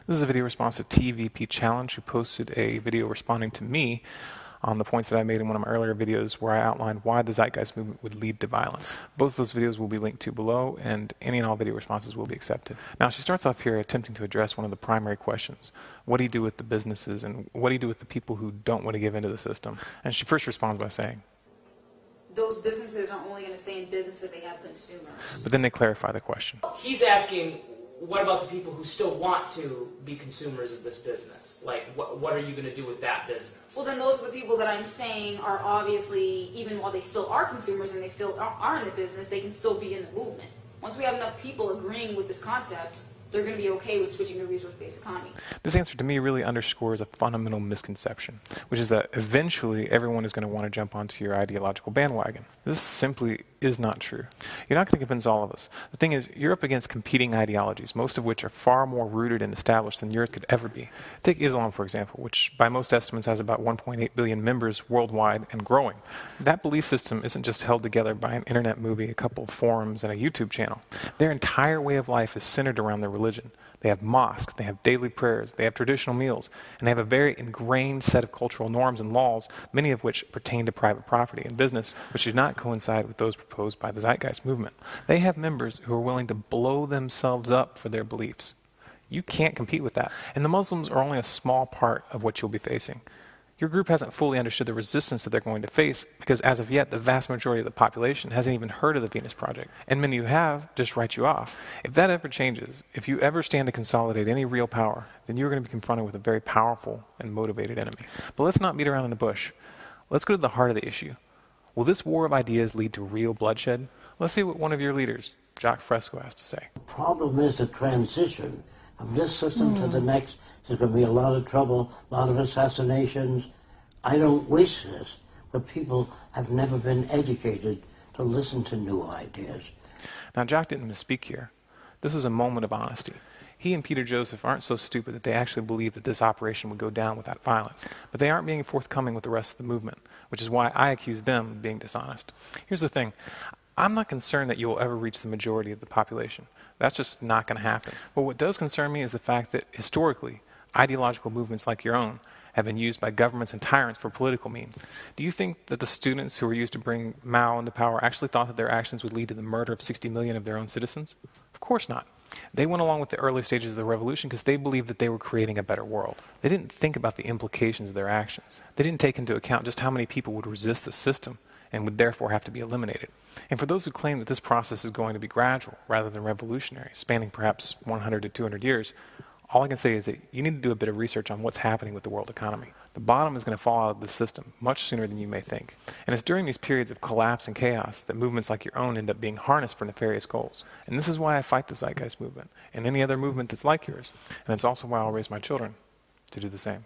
This is a video response to TVP Challenge, who posted a video responding to me on the points that I made in one of my earlier videos where I outlined why the Zeitgeist movement would lead to violence. Both of those videos will be linked to below, and any and all video responses will be accepted. Now, she starts off here attempting to address one of the primary questions. What do you do with the businesses, and what do you do with the people who don't want to give into the system? And she first responds by saying, those businesses are only going to stay in business if they have consumers. But then they clarify the question. He's asking, what about the people who still want to be consumers of this business? Like, what are you going to do with that business? Well, then those are the people that I'm saying are obviously, even while they still are consumers and they still are in the business, they can still be in the movement. Once we have enough people agreeing with this concept, they're going to be okay with switching to a resource-based economy. This answer to me really underscores a fundamental misconception, which is that eventually everyone is going to want to jump onto your ideological bandwagon. This simply is not true. You're not going to convince all of us. The thing is, you're up against competing ideologies, most of which are far more rooted and established than yours could ever be. Take Islam, for example, which by most estimates has about 1.8 billion members worldwide and growing. That belief system isn't just held together by an internet movie, a couple of forums, and a YouTube channel. Their entire way of life is centered around their religion. They have mosques, they have daily prayers, they have traditional meals, and they have a very ingrained set of cultural norms and laws, many of which pertain to private property and business, which do not coincide with those proposed by the Zeitgeist movement. They have members who are willing to blow themselves up for their beliefs. You can't compete with that. And the Muslims are only a small part of what you'll be facing. Your group hasn't fully understood the resistance that they're going to face because as of yet, the vast majority of the population hasn't even heard of the Venus Project. And many who have just write you off. If that ever changes, if you ever stand to consolidate any real power, then you're going to be confronted with a very powerful and motivated enemy. But let's not beat around in the bush. Let's go to the heart of the issue. Will this war of ideas lead to real bloodshed? Let's see what one of your leaders, Jacques Fresco, has to say. The problem is the transition from this system to the next. There's going to be a lot of trouble, a lot of assassinations. I don't wish this, but people have never been educated to listen to new ideas. Now, Jacques didn't misspeak here. This was a moment of honesty. He and Peter Joseph aren't so stupid that they actually believe that this operation would go down without violence. But they aren't being forthcoming with the rest of the movement, which is why I accuse them of being dishonest. Here's the thing. I'm not concerned that you'll ever reach the majority of the population. That's just not going to happen. But what does concern me is the fact that historically, ideological movements like your own have been used by governments and tyrants for political means. Do you think that the students who were used to bring Mao into power actually thought that their actions would lead to the murder of 60 million of their own citizens? Of course not. They went along with the early stages of the revolution because they believed that they were creating a better world. They didn't think about the implications of their actions. They didn't take into account just how many people would resist the system and would therefore have to be eliminated. And for those who claim that this process is going to be gradual rather than revolutionary, spanning perhaps 100 to 200 years, all I can say is that you need to do a bit of research on what's happening with the world economy. The bottom is going to fall out of the system much sooner than you may think. And it's during these periods of collapse and chaos that movements like your own end up being harnessed for nefarious goals. And this is why I fight the Zeitgeist movement and any other movement that's like yours. And it's also why I'll raise my children to do the same.